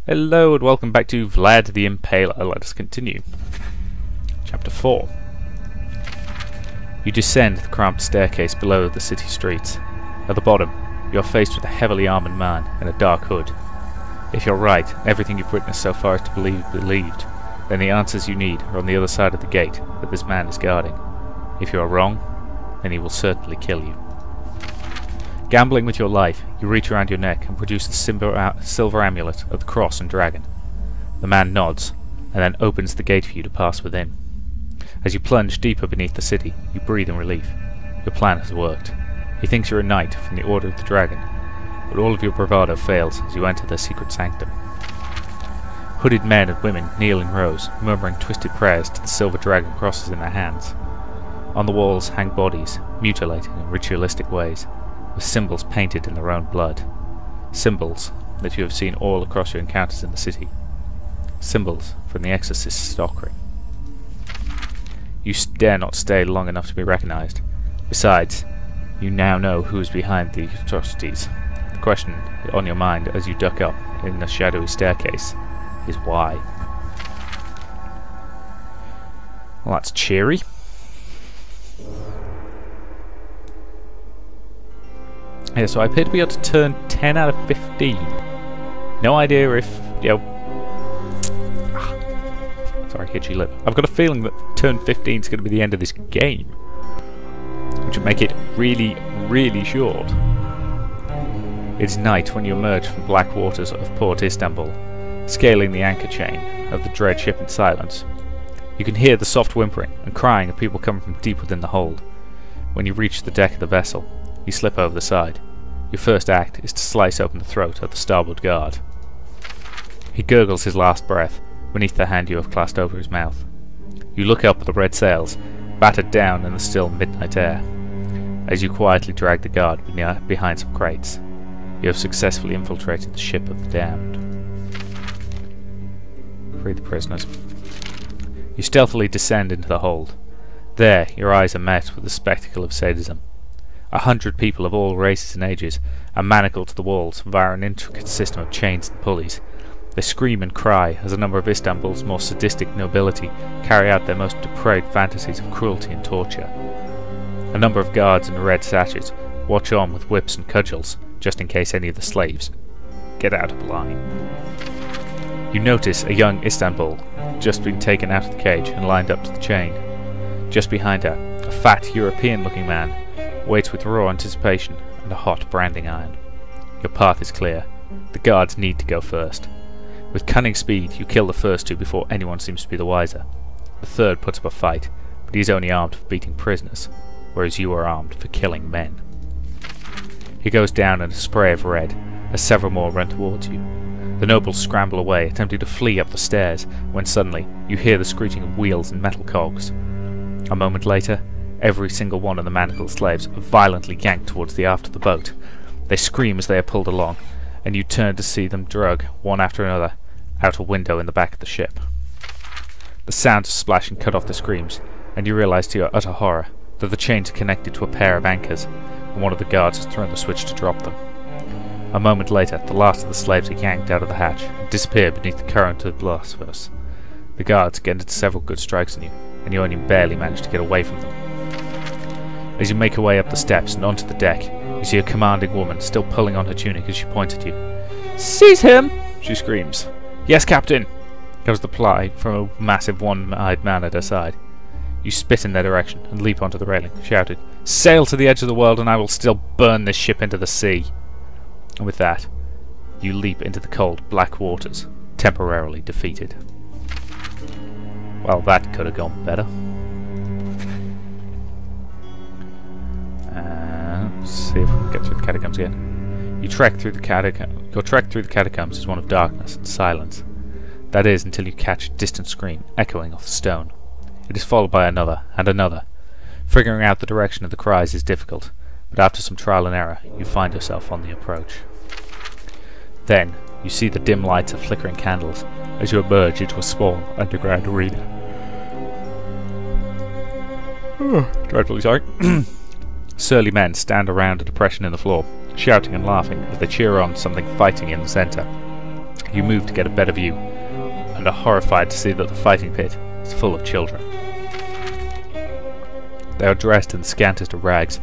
Hello and welcome back to Vlad the Impaler. Let us continue. Chapter 4. You descend the cramped staircase below the city streets. At the bottom, you are faced with a heavily armoured man in a dark hood. If you're right, everything you've witnessed so far is to be believed, then the answers you need are on the other side of the gate that this man is guarding. If you are wrong, then he will certainly kill you. Gambling with your life, you reach around your neck and produce the silver amulet of the cross and dragon. The man nods, and then opens the gate for you to pass within. As you plunge deeper beneath the city, you breathe in relief. Your plan has worked. He thinks you're a knight from the Order of the Dragon, but all of your bravado fails as you enter their secret sanctum. Hooded men and women kneel in rows, murmuring twisted prayers to the silver dragon crosses in their hands. On the walls hang bodies, mutilated in ritualistic ways, with symbols painted in their own blood. Symbols that you have seen all across your encounters in the city. Symbols from the exorcist's stock ring. You dare not stay long enough to be recognized. Besides, you now know who is behind the atrocities. The question on your mind as you duck up in the shadowy staircase is why. Well, that's cheery. Yeah, so I appear to be able to turn 10 out of 15. No idea if, sorry, itchy lip. I've got a feeling that turn 15 is going to be the end of this game, which would make it really, really short. It's night when you emerge from black waters of Port Istanbul, scaling the anchor chain of the dread ship in silence. You can hear the soft whimpering and crying of people coming from deep within the hold. When you reach the deck of the vessel, you slip over the side. Your first act is to slice open the throat of the starboard guard. He gurgles his last breath beneath the hand you have clasped over his mouth. You look up at the red sails, battered down in the still midnight air. As you quietly drag the guard behind some crates, you have successfully infiltrated the ship of the damned. Free the prisoners. You stealthily descend into the hold. There, your eyes are met with the spectacle of sadism. 100 people of all races and ages are manacled to the walls via an intricate system of chains and pulleys. They scream and cry as a number of Istanbul's more sadistic nobility carry out their most depraved fantasies of cruelty and torture. A number of guards in red sashes watch on with whips and cudgels, just in case any of the slaves get out of line. You notice a young Istanbul just been taken out of the cage and lined up to the chain. Just behind her, a fat European-looking man waits with raw anticipation and a hot branding iron. Your path is clear. The guards need to go first. With cunning speed, you kill the first two before anyone seems to be the wiser. The third puts up a fight, but he's only armed for beating prisoners, whereas you are armed for killing men. He goes down in a spray of red, as several more run towards you. The nobles scramble away, attempting to flee up the stairs, when suddenly you hear the screeching of wheels and metal cogs. A moment later, every single one of the manacled slaves are violently yanked towards the aft of the boat. They scream as they are pulled along, and you turn to see them drug, one after another, out a window in the back of the ship. The sounds of splashing cut off the screams, and you realise to your utter horror that the chains are connected to a pair of anchors, and one of the guards has thrown the switch to drop them. A moment later, the last of the slaves are yanked out of the hatch and disappear beneath the current of the blast. The guards get into several good strikes on you, and you only barely manage to get away from them. As you make your way up the steps and onto the deck, you see a commanding woman still pulling on her tunic as she points at you. "Seize him!" she screams. "Yes, Captain!" comes the reply from a massive one-eyed man at her side. You spit in their direction and leap onto the railing, shouting, "Sail to the edge of the world and I will still burn this ship into the sea!" And with that, you leap into the cold, black waters, temporarily defeated. Well, that could have gone better. Let's see if we can get through the catacombs again. Your trek through the catacombs is one of darkness and silence. That is, until you catch a distant scream echoing off the stone. It is followed by another and another. Figuring out the direction of the cries is difficult, but after some trial and error, you find yourself on the approach. Then, you see the dim lights of flickering candles as you emerge into a small underground arena. Dreadfully sorry. Surly men stand around a depression in the floor, shouting and laughing as they cheer on something fighting in the centre. You move to get a better view, and are horrified to see that the fighting pit is full of children. They are dressed in the scantest of rags,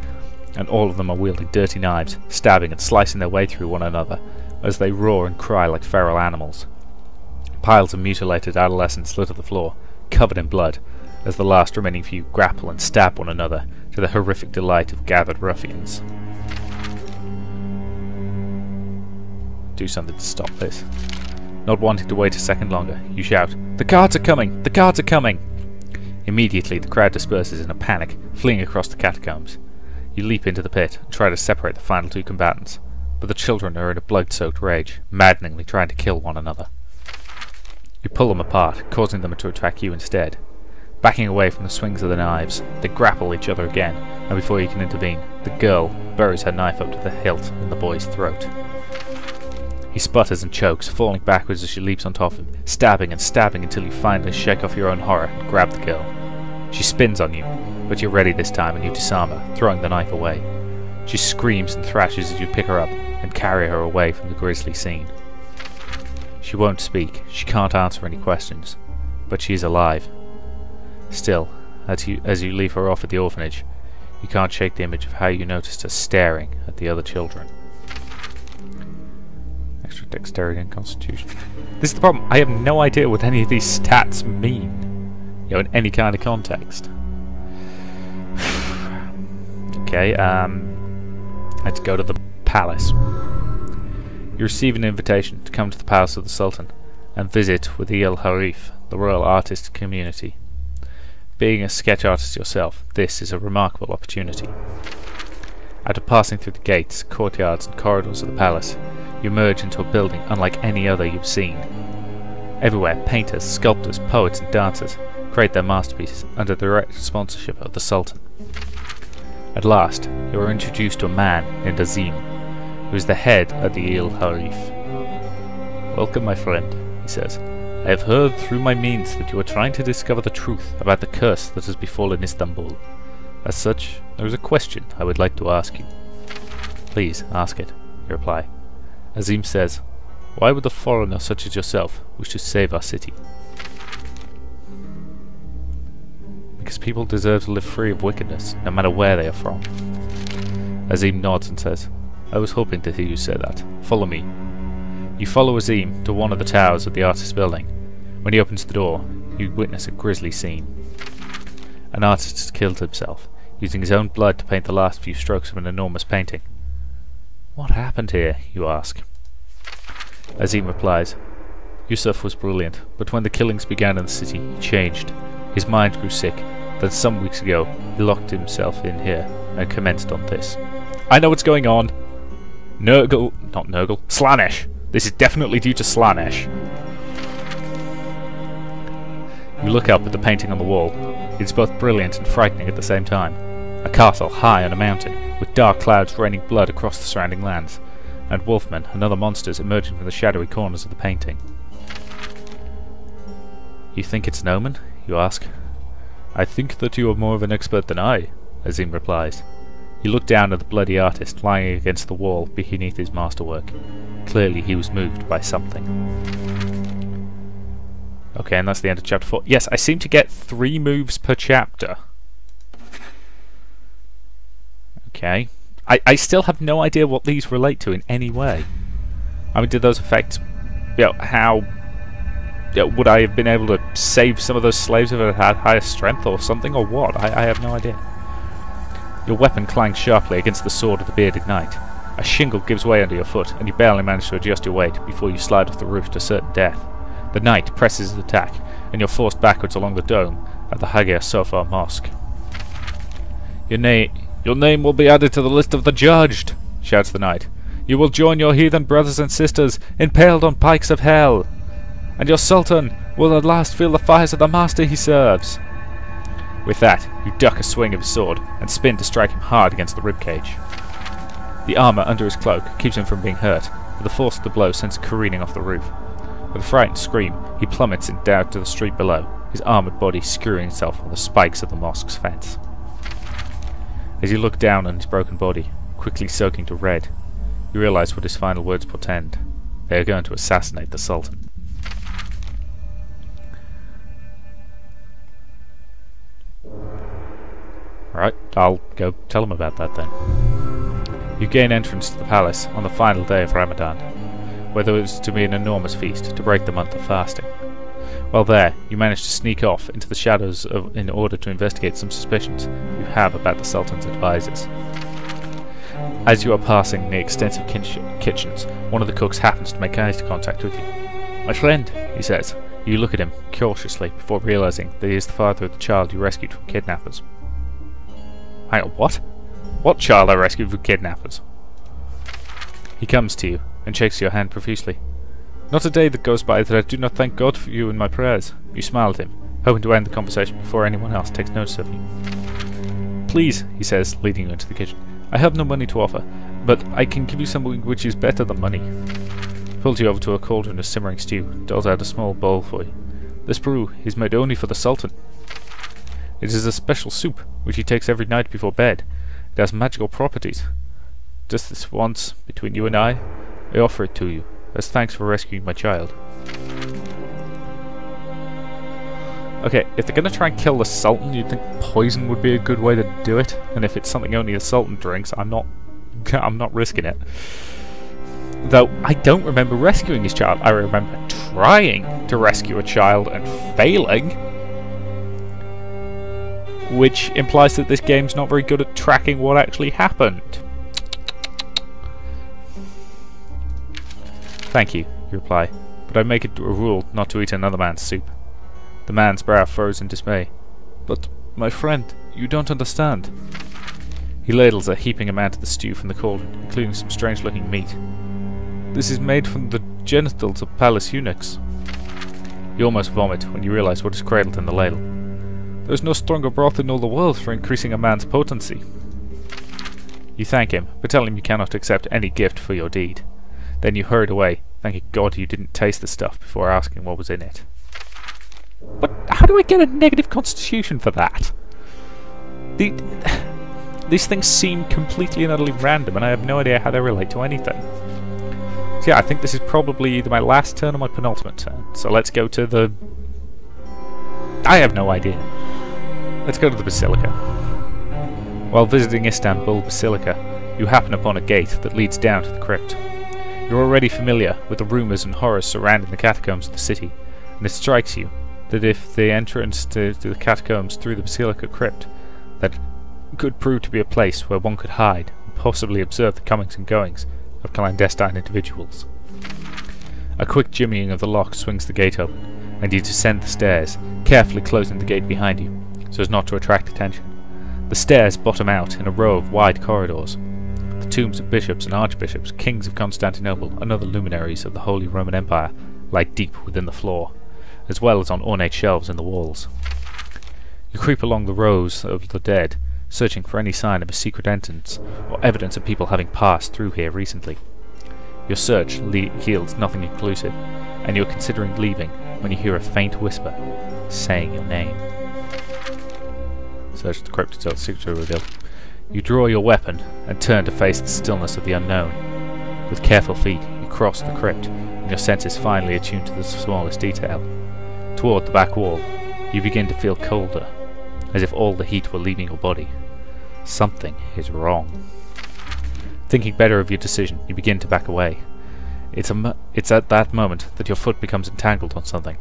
and all of them are wielding dirty knives, stabbing and slicing their way through one another as they roar and cry like feral animals. Piles of mutilated adolescents litter the floor, covered in blood, as the last remaining few grapple and stab one another to the horrific delight of gathered ruffians. Do something to stop this. Not wanting to wait a second longer, you shout, "The guards are coming! The guards are coming!" Immediately the crowd disperses in a panic, fleeing across the catacombs. You leap into the pit and try to separate the final two combatants, but the children are in a blood-soaked rage, maddeningly trying to kill one another. You pull them apart, causing them to attack you instead. Backing away from the swings of the knives, they grapple each other again, and before you can intervene, the girl buries her knife up to the hilt in the boy's throat. He sputters and chokes, falling backwards as she leaps on top of him, stabbing and stabbing until you finally shake off your own horror and grab the girl. She spins on you, but you're ready this time and you disarm her, throwing the knife away. She screams and thrashes as you pick her up and carry her away from the grisly scene. She won't speak, she can't answer any questions, but she is alive. Still, as you leave her off at the orphanage, you can't shake the image of how you noticed her staring at the other children. Extra dexterity and constitution. This is the problem, I have no idea what any of these stats mean, in any kind of context. Okay, let's go to the palace. You receive an invitation to come to the palace of the Sultan and visit with the Harif, the royal artist community. Being a sketch artist yourself, this is a remarkable opportunity. After passing through the gates, courtyards and corridors of the palace, you emerge into a building unlike any other you've seen. Everywhere, painters, sculptors, poets and dancers create their masterpieces under the direct sponsorship of the Sultan. At last, you are introduced to a man named Azim, who is the head of the Harif. "Welcome, my friend," he says. "I have heard through my means that you are trying to discover the truth about the curse that has befallen Istanbul. As such, there is a question I would like to ask you." "Please, ask it," you reply. Azim says, "Why would a foreigner such as yourself wish to save our city?" "Because people deserve to live free of wickedness, no matter where they are from." Azim nods and says, "I was hoping to hear you say that. Follow me." You follow Azim to one of the towers of the artist's building. When he opens the door, you witness a grisly scene. An artist has killed himself, using his own blood to paint the last few strokes of an enormous painting. "What happened here?" you ask. Azim replies, "Yusuf was brilliant, but when the killings began in the city, he changed. His mind grew sick. Then some weeks ago, he locked himself in here and commenced on this." I know what's going on. Not Nurgle, Slanesh. This is definitely due to Slanesh. You look up at the painting on the wall. It is both brilliant and frightening at the same time. A castle high on a mountain, with dark clouds raining blood across the surrounding lands, and wolfmen and other monsters emerging from the shadowy corners of the painting. "You think it's an omen?" you ask. "I think that you are more of an expert than I," Azim replies. You look down at the bloody artist lying against the wall beneath his masterwork. Clearly he was moved by something. Okay, and that's the end of chapter 4. Yes, I seem to get 3 moves per chapter. Okay. I still have no idea what these relate to in any way. I mean, did those affect, how... would I have been able to save some of those slaves if I had higher strength or something, or what? I have no idea. Your weapon clangs sharply against the sword of the bearded knight. A shingle gives way under your foot, and you barely manage to adjust your weight before you slide off the roof to certain death. The knight presses his attack, and you're forced backwards along the dome at the Hagia Sophia Mosque. Your name will be added to the list of the judged, shouts the knight. You will join your heathen brothers and sisters, impaled on pikes of hell. And your sultan will at last feel the fires of the master he serves. With that, you duck a swing of his sword and spin to strike him hard against the ribcage. The armour under his cloak keeps him from being hurt, but the force of the blow sends him careening off the roof. With a frightened scream, he plummets down to the street below, his armoured body skewering itself on the spikes of the mosque's fence. As you look down on his broken body, quickly soaking to red, you realise what his final words portend. They are going to assassinate the Sultan. Alright, I'll go tell them about that then. You gain entrance to the palace on the final day of Ramadan, where there is to be an enormous feast to break the month of fasting. While there, you manage to sneak off into the shadows in order to investigate some suspicions you have about the Sultan's advisors. As you are passing the extensive kitchens, one of the cooks happens to make eye contact with you. "My friend," he says. You look at him cautiously before realizing that he is the father of the child you rescued from kidnappers. Hang on, what? What child I rescued from kidnappers? He comes to you and shakes your hand profusely. "Not a day that goes by that I do not thank God for you in my prayers." You smile at him, hoping to end the conversation before anyone else takes notice of you. "Please," he says, leading you into the kitchen. "I have no money to offer, but I can give you something which is better than money." He pulls you over to a cauldron of simmering stew, doles out a small bowl for you. "This brew is made only for the Sultan. It is a special soup, which he takes every night before bed. It has magical properties. Just this once, between you and I offer it to you, as thanks for rescuing my child." Okay, if they're going to try and kill the Sultan, you'd think poison would be a good way to do it. And if it's something only the Sultan drinks, I'm not risking it. Though, I don't remember rescuing his child. I remember trying to rescue a child and failing. Which implies that this game's not very good at tracking what actually happened. "Thank you," you reply, "but I make it a rule not to eat another man's soup." The man's brow furrows in dismay. "But, my friend, you don't understand." He ladles a heaping amount of the stew from the cauldron, including some strange-looking meat. "This is made from the genitals of palace eunuchs." You almost vomit when you realize what is cradled in the ladle. "There's no stronger broth in all the world for increasing a man's potency." You thank him, but tell him you cannot accept any gift for your deed. Then you hurried away, thanking God you didn't taste the stuff before asking what was in it. But how do I get a negative constitution for that? These things seem completely and utterly random, and I have no idea how they relate to anything. So yeah, I think this is probably either my last turn or my penultimate turn. So let's go to the... I have no idea. Let's go to the Basilica. While visiting Istanbul Basilica, you happen upon a gate that leads down to the crypt. You're already familiar with the rumours and horrors surrounding the catacombs of the city, and it strikes you that if the entrance to the catacombs through the Basilica crypt, that could prove to be a place where one could hide and possibly observe the comings and goings of clandestine individuals. A quick jimmying of the lock swings the gate open, and you descend the stairs, carefully closing the gate behind you, so as not to attract attention. The stairs bottom out in a row of wide corridors. The tombs of bishops and archbishops, kings of Constantinople, and other luminaries of the Holy Roman Empire lie deep within the floor, as well as on ornate shelves in the walls. You creep along the rows of the dead, searching for any sign of a secret entrance or evidence of people having passed through here recently. Your search yields nothing conclusive, and you are considering leaving when you hear a faint whisper saying your name. Search the crypt until secret revealed. You draw your weapon and turn to face the stillness of the unknown. With careful feet, you cross the crypt, and your senses finally attune to the smallest detail. Toward the back wall, you begin to feel colder, as if all the heat were leaving your body. Something is wrong. Thinking better of your decision, you begin to back away. It's at that moment that your foot becomes entangled on something.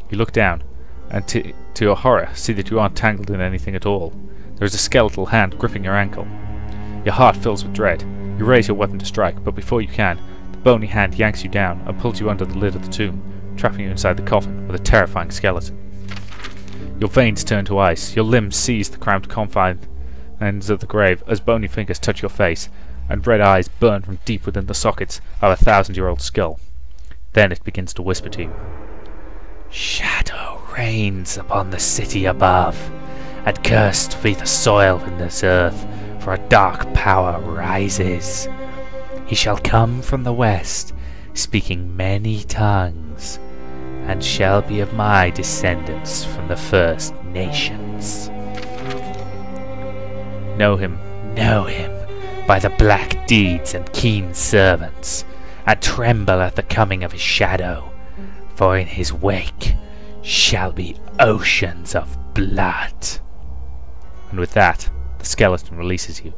You look down, and to your horror, see that you aren't tangled in anything at all. There is a skeletal hand gripping your ankle. Your heart fills with dread. You raise your weapon to strike, but before you can, the bony hand yanks you down and pulls you under the lid of the tomb, trapping you inside the coffin with a terrifying skeleton. Your veins turn to ice, your limbs seize the cramped confines of the grave as bony fingers touch your face, and red eyes burn from deep within the sockets of a 1,000-year-old skull. Then it begins to whisper to you. "Shadow reigns upon the city above, and cursed be the soil in this earth, for a dark power rises. He shall come from the west, speaking many tongues, and shall be of my descendants from the First Nations. Know him, by the black deeds and keen servants, and tremble at the coming of his shadow, for in his wake shall be oceans of blood. And with that, the skeleton releases you.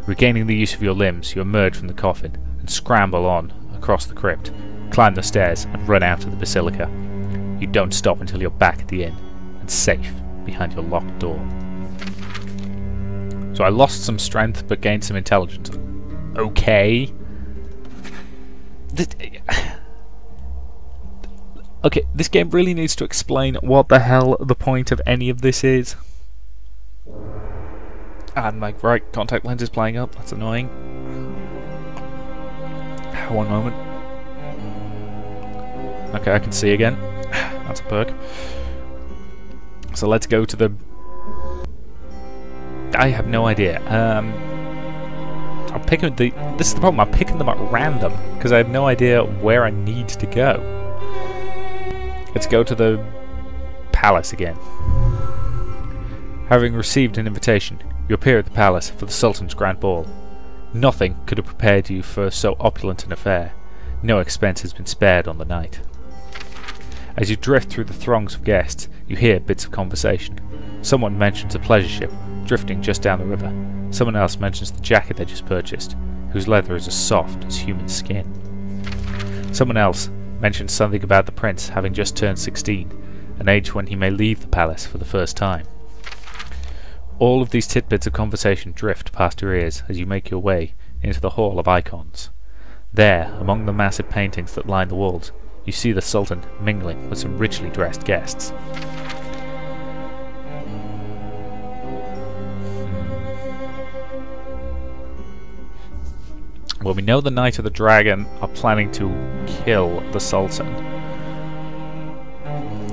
Regaining the use of your limbs, you emerge from the coffin and scramble on across the crypt, climb the stairs and run out of the basilica. You don't stop until you're back at the inn and safe behind your locked door. So I lost some strength but gained some intelligence. Okay. Okay, this game really needs to explain what the hell the point of any of this is. And my right contact lens is playing up, that's annoying. One moment. Okay, I can see again. That's a perk. So let's go to the... I have no idea. I'm picking the... This is the problem, I'm picking them at random, because I have no idea where I need to go. Let's go to the palace again. Having received an invitation, you appear at the palace for the Sultan's grand ball. Nothing could have prepared you for so opulent an affair. No expense has been spared on the night. As you drift through the throngs of guests, you hear bits of conversation. Someone mentions a pleasure ship drifting just down the river. Someone else mentions the jacket they just purchased, whose leather is as soft as human skin. Someone else mentions something about the prince having just turned 16, an age when he may leave the palace for the first time. All of these tidbits of conversation drift past your ears as you make your way into the Hall of Icons. There, among the massive paintings that line the walls, you see the Sultan mingling with some richly dressed guests. Well, we know the Knight of the Dragon are planning to kill the Sultan.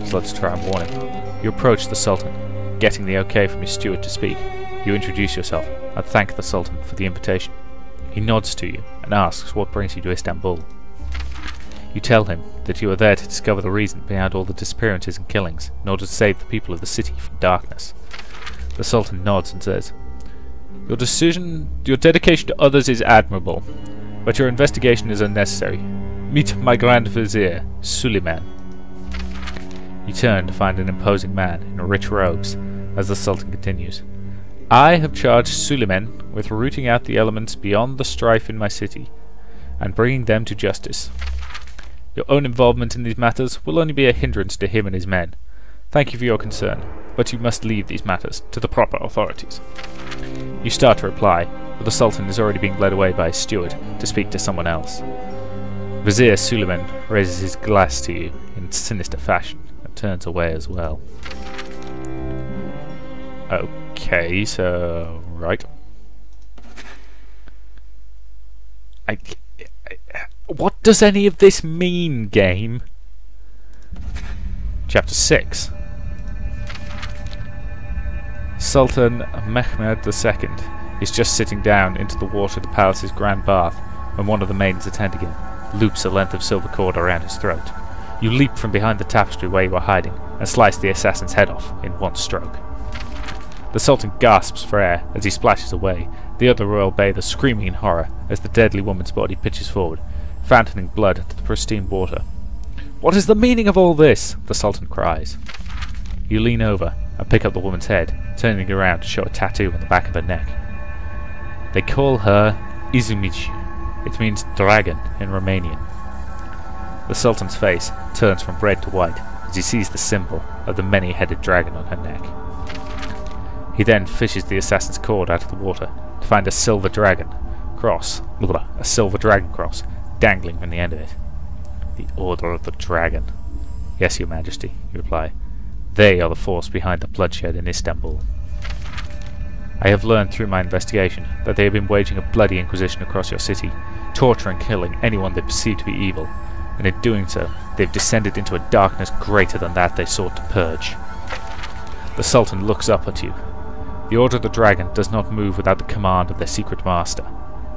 So let's try and warn him. You approach the Sultan, getting the okay from your steward to speak. You introduce yourself and thank the Sultan for the invitation. He nods to you and asks what brings you to Istanbul. You tell him that you are there to discover the reason behind all the disappearances and killings in order to save the people of the city from darkness. The Sultan nods and says, Your dedication to others is admirable, but your investigation is unnecessary. Meet my Grand Vizier, Suleiman. You turn to find an imposing man in rich robes as the Sultan continues. I have charged Suleiman with rooting out the elements beyond the strife in my city and bringing them to justice. Your own involvement in these matters will only be a hindrance to him and his men. Thank you for your concern, but you must leave these matters to the proper authorities. You start to reply, but the Sultan is already being led away by his steward to speak to someone else. Vizier Suleiman raises his glass to you in sinister fashion and turns away as well. Okay, so... right. What does any of this mean, game? Chapter 6. Sultan Mehmed II is just sitting down into the water of the palace's grand bath when one of the maidens attending him loops a length of silver cord around his throat. You leap from behind the tapestry where you are hiding and slice the assassin's head off in one stroke. The Sultan gasps for air as he splashes away, the other royal bathers screaming in horror as the deadly woman's body pitches forward, fountaining blood into the pristine water. What is the meaning of all this? The Sultan cries. You lean over and pick up the woman's head, turning around to show a tattoo on the back of her neck. They call her Izumich. It means dragon in Romanian. The Sultan's face turns from red to white as he sees the symbol of the many-headed dragon on her neck. He then fishes the assassin's cord out of the water to find a silver dragon cross, dangling from the end of it. The Order of the Dragon. Yes, Your Majesty, you reply. They are the force behind the bloodshed in Istanbul. I have learned through my investigation that they have been waging a bloody inquisition across your city, torturing and killing anyone they perceive to be evil, and in doing so, they have descended into a darkness greater than that they sought to purge. The Sultan looks up at you. The Order of the Dragon does not move without the command of their secret master.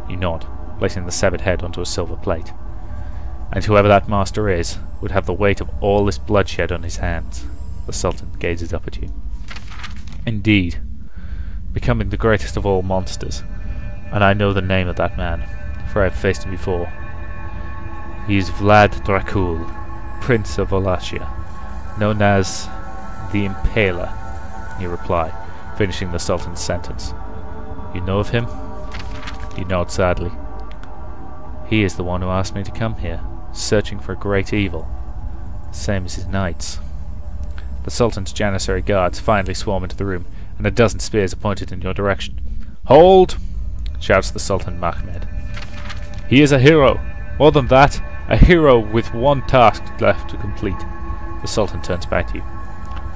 You nod, placing the severed head onto a silver plate. And whoever that master is would have the weight of all this bloodshed on his hands. The Sultan gazes up at you. Indeed, becoming the greatest of all monsters, and I know the name of that man, for I have faced him before. He is Vlad Dracul, Prince of Wallachia, known as The Impaler, he replied, finishing the Sultan's sentence. You know of him? He nods sadly. He is the one who asked me to come here, searching for a great evil, same as his knights. The Sultan's Janissary guards finally swarm into the room, and a dozen spears are pointed in your direction. Hold! Shouts the Sultan Mahmed. He is a hero! More than that, a hero with one task left to complete. The Sultan turns back to you.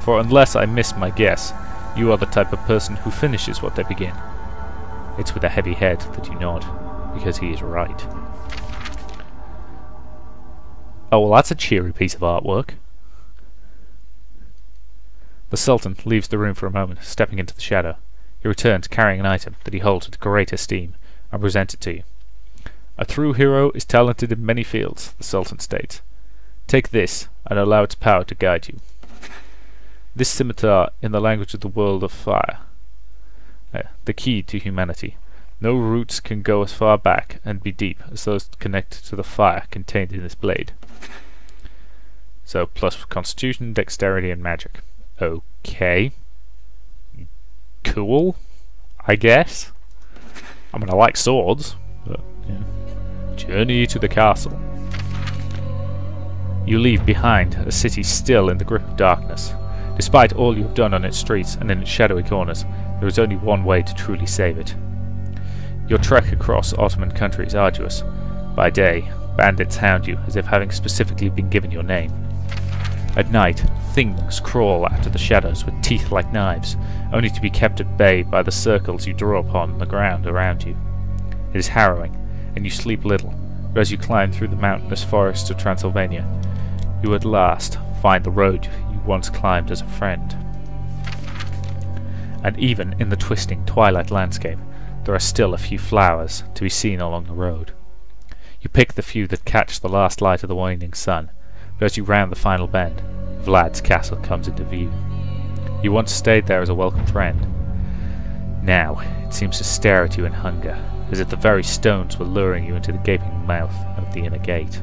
For unless I miss my guess, you are the type of person who finishes what they begin. It's with a heavy head that you nod, because he is right. Oh, well, that's a cheery piece of artwork. The Sultan leaves the room for a moment, stepping into the shadow. He returns carrying an item that he holds with great esteem, and presents it to you. A true hero is talented in many fields, the Sultan states. Take this, and allow its power to guide you. This scimitar, in the language of the world of fire, the key to humanity. No roots can go as far back and be deep as those connected to the fire contained in this blade. So, plus constitution, dexterity, and magic. Okay. Cool, I guess. I mean, I like swords, but, yeah. Journey to the castle. You leave behind a city still in the grip of darkness. Despite all you have done on its streets and in its shadowy corners, there is only one way to truly save it. Your trek across Ottoman country is arduous. By day, bandits hound you as if having specifically been given your name. At night, things crawl out of the shadows with teeth like knives, only to be kept at bay by the circles you draw upon the ground around you. It is harrowing, and you sleep little, but as you climb through the mountainous forests of Transylvania, you at last find the road you once climbed as a friend. And even in the twisting twilight landscape, there are still a few flowers to be seen along the road. You pick the few that catch the last light of the waning sun, but as you round the final bend, Vlad's castle comes into view. You once stayed there as a welcome friend. Now, it seems to stare at you in hunger, as if the very stones were luring you into the gaping mouth of the inner gate.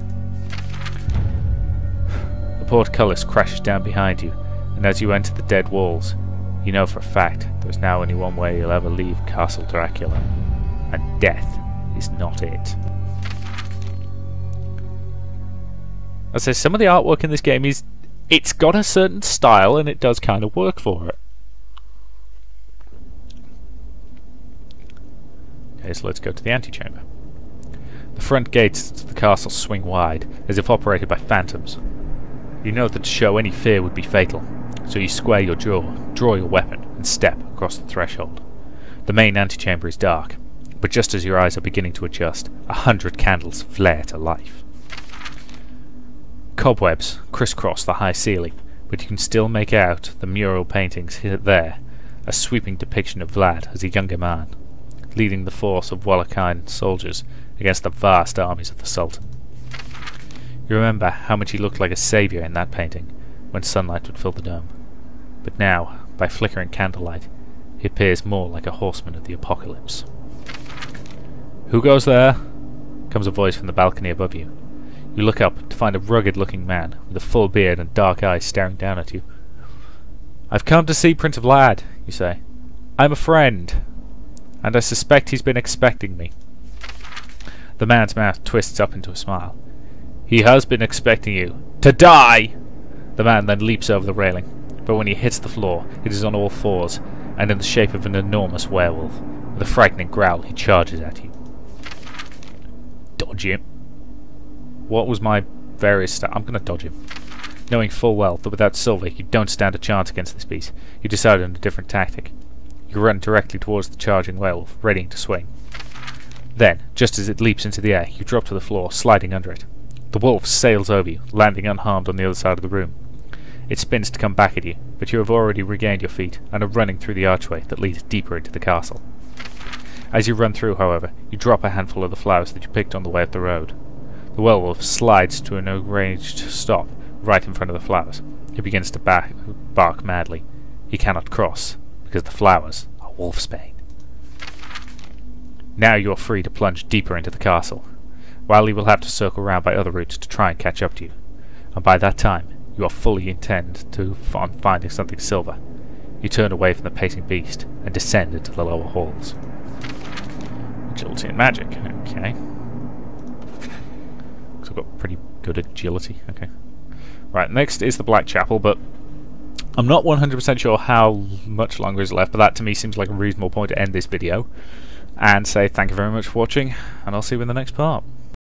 The portcullis crashes down behind you, and as you enter the dead walls, you know for a fact there is now only one way you'll ever leave Castle Dracula, and death is not it. I say some of the artwork in this game it's got a certain style and it does kind of work for it. Okay, so let's go to the antechamber. The front gates to the castle swing wide, as if operated by phantoms. You know that to show any fear would be fatal, so you square your jaw, draw your weapon, and step across the threshold. The main antechamber is dark, but just as your eyes are beginning to adjust, 100 candles flare to life. Cobwebs crisscross the high ceiling, but you can still make out the mural paintings here there, a sweeping depiction of Vlad as a younger man, leading the force of Wallachian soldiers against the vast armies of the Sultan. You remember how much he looked like a saviour in that painting, when sunlight would fill the dome. But now, by flickering candlelight, he appears more like a horseman of the apocalypse. "Who goes there?" comes a voice from the balcony above you. You look up to find a rugged-looking man with a full beard and dark eyes staring down at you. "I've come to see Prince Vlad," you say. "I'm a friend, and I suspect he's been expecting me." The man's mouth twists up into a smile. "He has been expecting you. To die!" The man then leaps over the railing, but when he hits the floor, it is on all fours, and in the shape of an enormous werewolf. With a frightening growl, he charges at you. Dodge him. What was my various I'm going to dodge him. Knowing full well that without silver you don't stand a chance against this beast, you decide on a different tactic. You run directly towards the charging werewolf, readying to swing. Then, just as it leaps into the air, you drop to the floor, sliding under it. The wolf sails over you, landing unharmed on the other side of the room. It spins to come back at you, but you have already regained your feet and are running through the archway that leads deeper into the castle. As you run through, however, you drop a handful of the flowers that you picked on the way up the road. The werewolf slides to an arranged stop right in front of the flowers. He begins to bark madly. He cannot cross, because the flowers are wolfsbane. Now you are free to plunge deeper into the castle. while he will have to circle round by other routes to try and catch up to you. And by that time, you are fully intent on finding something silver. You turn away from the pacing beast and descend into the lower halls. Agility and magic, okay. So I've got pretty good agility, okay. Right, next is the Black Chapel, but I'm not 100% sure how much longer is left, but that to me seems like a reasonable point to end this video. And say thank you very much for watching, and I'll see you in the next part.